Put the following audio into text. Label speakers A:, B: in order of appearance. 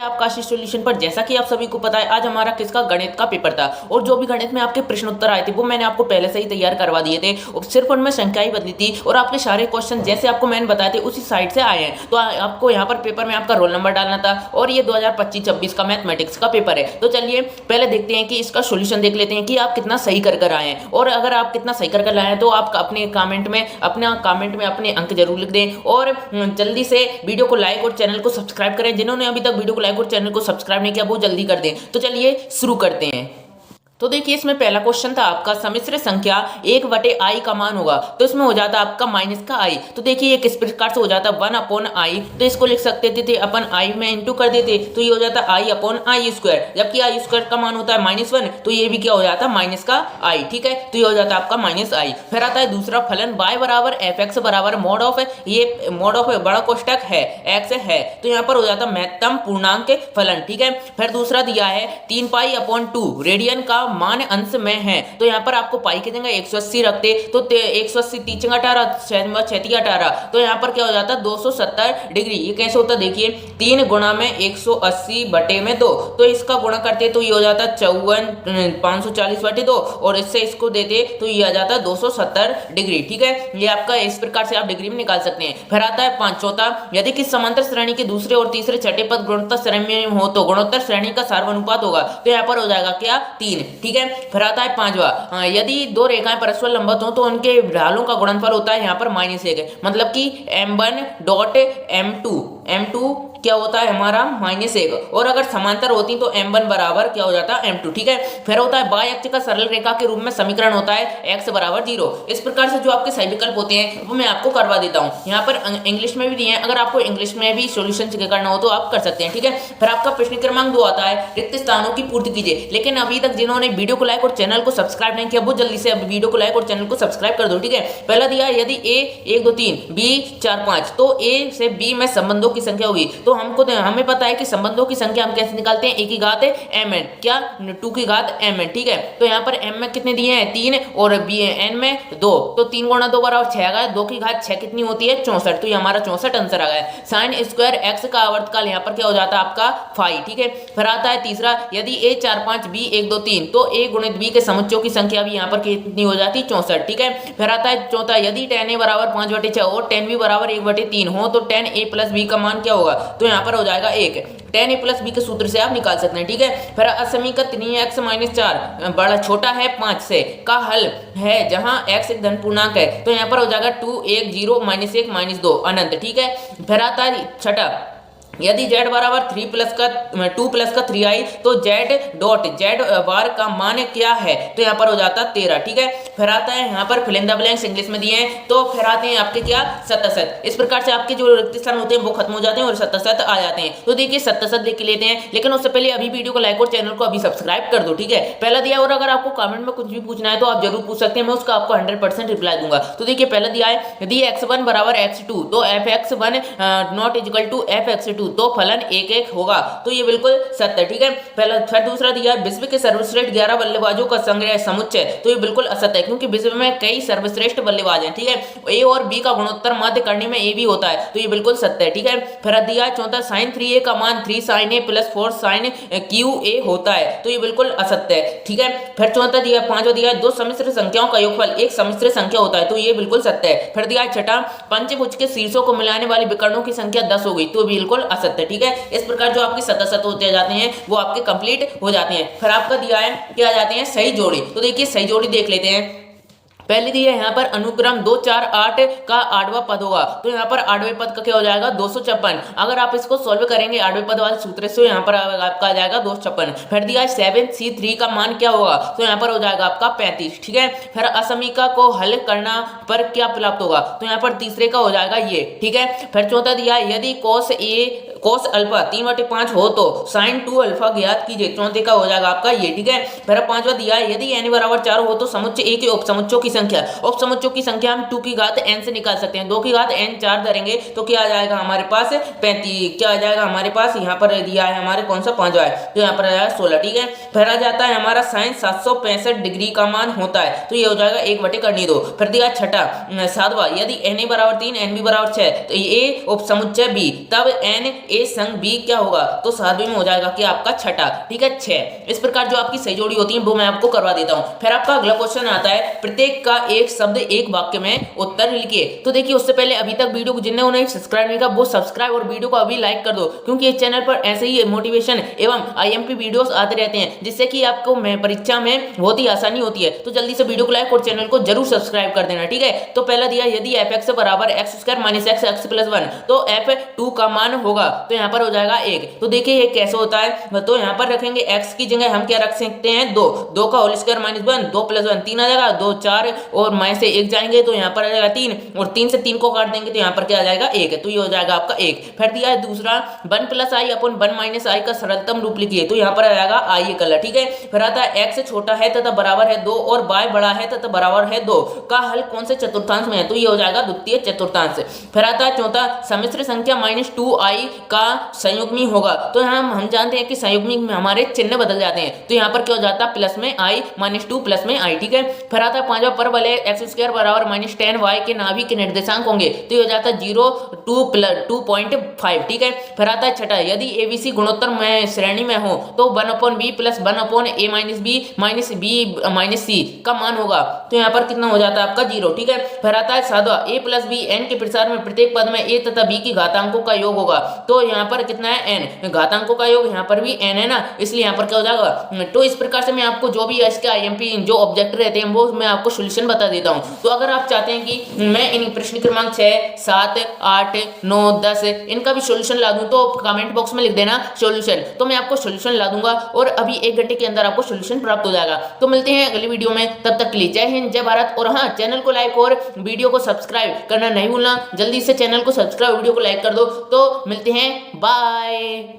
A: आपका आशीष सॉल्यूशन पर। जैसा कि आप सभी को पता है, आज हमारा किसका गणित का पेपर था और जो भी गणित में आपके प्रश्न उत्तर आए थे वो मैंने आपको पहले से ही तैयार करवा दिए थे और सिर्फ उनमें संख्या ही बदली थी और आपके सारे क्वेश्चन जैसे आपको मैंने बताए थे उसी साइट से आए हैं। तो आपको यहाँ पर पेपर में आपका रोल नंबर डालना था और ये 2025-26 का मैथमेटिक्स का पेपर है। तो चलिए पहले देखते हैं कि इसका सोल्यूशन देख लेते हैं कि आप कितना सही कर आए हैं। और अगर आप कितना सही कर लाए हैं तो आप अपने कमेंट में अपने अंक जरूर लिख दें और जल्दी से वीडियो को लाइक और चैनल को सब्सक्राइब करें। जिन्होंने अभी तक वीडियो को लाइक और चैनल को सब्सक्राइब नहीं किया वो जल्दी कर दें। तो चलिए शुरू करते हैं। तो देखिए इसमें पहला क्वेश्चन था आपका सम्मिश्र संख्या 1/i का मान होगा, तो इसमें हो जाता आपका माइनस का i। तो देखिए ये किस प्रकार से हो जाता 1/i, तो इसको लिख सकते थे अपन i में इंटू कर देते तो ये हो जाता i/i²। जबकि i² का मान होता है -1, तो ये भी क्या हो जाता माइनस का i। ठीक है, तो ये हो जाता आपका -i। फिर आता है दूसरा फलन y बराबर fx बराबर मॉड ऑफ, ये मॉड ऑफ बड़ा कोष्टक है x है, तो यहाँ पर हो जाता महत्तम पूर्णांक फलन। ठीक है, फिर दूसरा दिया है 3π/2 रेडियन का मान अंश में है, तो यहाँ पर आपको पाई की जगह 180 रखते तो 180 3 18 6 18, तो यहाँ पर क्या हो जाता 270 डिग्री। ये कैसे होता देखिए 3 गुणा में 180/2, तो इसका गुणा करते तो ये हो जाता 54 540/2 और इससे इसको देते तो ये आ जाता 270 डिग्री। ठीक है, ये आपका इस प्रकार से आप डिग्री में निकाल सकते हैं। फिर आता है चौथा, यदि किस समांतर श्रेणी के दूसरे और तीसरे छठे पद गुणोत्तर श्रेणी में हो तो गुणोत्तर श्रेणी का सार्वनुपात होगा, तो यहाँ पर हो जाएगा क्या 3। ठीक है, फिर आता है पांचवा, यदि दो रेखाएं परस्पर लंबवत हो तो उनके ढालों का गुणनफल होता है यहाँ पर -1, मतलब कि m1.m2 क्या होता है हमारा -1, और अगर समांतर होती तो m1 बराबर क्या हो जाता है m2। ठीक है, फिर होता है बाय अक्ष का सरल रेखा के रूप में समीकरण होता है x बराबर 0। इस प्रकार से जो आपके सही विकल्प होते हैं वो मैं आपको करवा देता हूँ। यहाँ पर इंग्लिश में भी दिए हैं, अगर आपको इंग्लिश में भी सोल्यूशन करना हो तो आप कर सकते हैं। ठीक है, फिर आपका प्रश्न क्रमांक 2 आता है रिक्त स्थानों की पूर्ति कीजिए। लेकिन अभी तक जिन्होंने वीडियो को लाइक और चैनल को सब्सक्राइब नहीं किया वो जल्दी से अब वीडियो को लाइक और चैनल को सब्सक्राइब कर दो। ठीक है, पहला दिया यदि a 1 2 3 b 4 5, तो a से b में संबंधों की संख्या होगी, तो हमें पता है कि संबंधों की संख्या हम कैसे निकालते हैं, a की घात mn क्या 2 की घात mn। ठीक है, तो यहाँ पर m में कितने दिए हैं 3 और b n में 2, तो 3 गुणा 2 बराबर 6 आ गया, 2 की घात 6 कितनी होती है 64, तो ये हमारा 64 आंसर आ गया। साइन स्क्वायर x का आवर्तकाल यहाँ पर क्या हो जाता है आपका 5। ठीक है, फिर आता है तीसरा, यदि a 4 5 b 1 2 3, तो a गुणित b के समुच्चयों की संख्या भी यहाँ पर कितनी हो जाती 64। ठीक है, फिर आता है चौथा, यदि tan a बराबर 5/6 और tan b बराबर 1/3 हो तो tan a प्लस b का मान क्या होगा, तो यहाँ पर हो जाएगा 1। tan a प्लस b के सूत्र से आप निकाल सकते हैं। ठीक है, फिर असमीकरण 3x - 4 बड़ा छोटा है 5 से का हल है जहां x एक धन पूर्णांक है, तो यहाँ पर हो जाएगा 2 1 0 -1 -2 अनंत। ठीक है, फिर आता है छठा, यदि z बराबर 2 प्लस का 3i, तो z बार का मान क्या है, तो यहाँ पर हो जाता 13। ठीक है, फिर आता है यहाँ पर fill in the blanks English में दिए हैं, तो फिर आते हैं आपके क्या शतशत। इस प्रकार से आपके जो रिक्त स्थान होते हैं वो खत्म हो जाते हैं और शतशत आ जाते हैं। तो देखिए शतशत देख लेते हैं, लेकिन उससे पहले अभी वीडियो को लाइक और चैनल को अभी सब्सक्राइब कर दो। ठीक है, पहला दिया, और अगर आपको कमेंट में कुछ भी पूछना है तो आप जरूर पूछ सकते हैं, मैं उसका आपको 100% रिप्लाई दूंगा। तो देखिए पहला दिया है यदि x1 बराबर x2, तो fx1 not equal to fx2, तो फलन 1 1 होगा, तो ये बिल्कुल सत्य। ठीक है, पहला। फिर दूसरा दिया विश्व के सर्वश्रेष्ठ 11 बल्लेबाजों का संग्रह समुच्चय, तो ये बिल्कुल असत्य है क्योंकि विश्व में कई सर्वश्रेष्ठ बल्लेबाज हैं। ठीक है, ए और बी का गुणोत्तर माध्य करने में ए भी होता है, तो ये बिल्कुल सत्य है। ठीक है, फिर दिया चौथा sin 3a का मान 3 sin a plus 4 sin qa होता है, तो ये बिल्कुल असत्य है। ठीक है, फिर चौथा दिया पांचवा दिया दो सम्मिश्र संख्याओं का योगफल एक सम्मिश्र संख्या होता है, तो ये बिल्कुल सत्य है। फिर दिया छठा पंचभुज के शीर्षों को मिलाने वाली विकर्णों की संख्या 10 हो गई, तो बिल्कुल असत्य। ठीक है, इस प्रकार जो आपके शतशत होते जाते हैं वो आपके कंप्लीट हो जाते हैं। फिर आपका दिया है क्या आ जाते हैं सही जोड़ी, तो देखिए सही जोड़ी देख लेते हैं। पहले दिया यहाँ पर अनुक्रम 2 4 8 का आठवां पद होगा, तो यहाँ पर आठवें पद का क्या हो जाएगा 256। अगर आप इसको सॉल्व करेंगे आठवें पद वाले सूत्र से, यहाँ पर आपका आ जाएगा 256। फिर दिया 7c3 का मान क्या होगा, तो यहाँ पर हो जाएगा आपका 35। ठीक है, फिर असमीका को हल करना पर क्या प्राप्त होगा, तो यहाँ पर तीसरे का हो जाएगा ये। ठीक है, फिर चौथा दिया यदि cos अल्फा 3/5 हो तो sin 2 अल्फा ज्ञात कीजिए, चौथे का हो जाएगा आपका ये। ठीक है, फिर पांचवा दिया यदि n बराबर 4 हो तो समुच्चय a के उपसमुच्चयों की संख्या, उपसमुच्चयों की संख्या हम 2 की घात n से निकाल सकते हैं। 2 की घात n 4 धरेंगे तो क्या आ जाएगा हमारे पास 35, क्या आ जाएगा हमारे पास यहाँ पर दिया है हमारे कौन सा पांचवा है, तो यहाँ पर आ जाएगा 16। ठीक है, फिर आ जाता है हमारा sin 765 डिग्री का मान होता है, तो ये हो जाएगा 1/2। फिर दिया छठा सातवां यदि n बराबर 3 n b बराबर 6 तो a उपसमुच्चय b, तब n ए संग बी क्या होगा, तो सातवें में हो जाएगा कि आपका छठा, ठीक है 6। इस प्रकार जो आपकी सही जोड़ी होती है वो मैं आपको करवा देता हूँ। फिर आपका अगला क्वेश्चन आता है प्रत्येक का एक शब्द एक वाक्य में उत्तर लिखिए। तो देखिए उससे पहले अभी तक वीडियो को जिन्होंने उन्हें सब्सक्राइब नहीं किया वो सब्सक्राइब और वीडियो को अभी लाइक कर दो, क्योंकि इस चैनल पर ऐसे ही मोटिवेशन एवं आईएमपी वीडियोस आते रहते हैं जिससे कि आपको परीक्षा में बहुत ही आसानी होती है। तो जल्दी से वीडियो को लाइक और चैनल को जरूर सब्सक्राइब कर देना, ठीक है। तो पहला दिया यदि f(x) बराबर x² - x x + 1 तो f(2) का मान होगा, तो यहाँ पर हो जाएगा 1। तो देखिए ये कैसे होता है, तो यहाँ पर रखेंगे x की जगह हम क्या रख सकते हैं 2, 2 का होल स्क्वायर -1, 2 + 1 3 आ जाएगा, 2 4 और माइनस से 1 जाएंगे तो यहाँ पर आ जाएगा 3, और 3 से 3 को काट देंगे तो यहाँ पर क्या आ जाएगा 1, तो ये हो जाएगा आपका 1। फिर दिया है दूसरा 1 + i / 1 - i का सरलतम रूप लिखिए, तो यहाँ पर आ जाएगा i ये कलर, ठीक है। फिर आता है x छोटा है तथा बराबर है 2 और y बड़ा है तथा बराबर है 2 का हल कौन से चतुर्थांश में है, तो ये हो जाएगा द्वितीय चतुर्थांश। फिर आता है चौथा सम्मिश्र संख्या -2i का संयुग्मी होगा, तो यहाँ हम जानते हैं कि संयुग्मी में हमारे चिन्ह बदल जाते हैं, तो यहाँ पर क्या हो जाता है प्लस में i -2 प्लस में i, ठीक है। फिर आता है पांचवा परवलय x² बराबर -10y के नाभि के निर्देशांक होंगे, तो ये हो जाता है 0 2 + 2.5, ठीक है। फिर आता है छठा यदि abc गुणोत्तर में श्रेणी में हो तो 1/b + 1/a - b - b - c का मान होगा, तो यहाँ पर कितना हो जाता है आपका 0, ठीक है। फिर आता है सातवां a + b n के प्रसार में प्रत्येक पद में a तथा b की घातांकों का योग होगा, तो यहाँ पर कितना है n, घातांकों का योग यहाँ पर भी n है ना, इसलिए यहाँ पर क्या हो जाएगा। तो इस प्रकार से मैं आपको जो भी इसके आईएमपी जो ऑब्जेक्ट रहते हैं वो मैं आपको सोल्यूशन बता देता हूँ। तो अगर आप चाहते हैं कि मैं इन प्रश्न क्रमांक 6 7 8 9 10 इनका भी सोल्यूशन ला दूं तो कमेंट बॉक्स में लिख देना सोल्यूशन, तो मैं आपको सोल्यूशन ला दूंगा और अभी 1 घंटे के अंदर आपको सोल्यूशन प्राप्त हो जाएगा। तो मिलते हैं अगली वीडियो में, तब तक के लिए जय हिंद जय भारत। और हाँ, चैनल को लाइक और वीडियो को सब्सक्राइब करना नहीं भूलना, जल्दी से चैनल को सब्सक्राइब वीडियो को लाइक कर दो। तो मिलते हैं, बाय।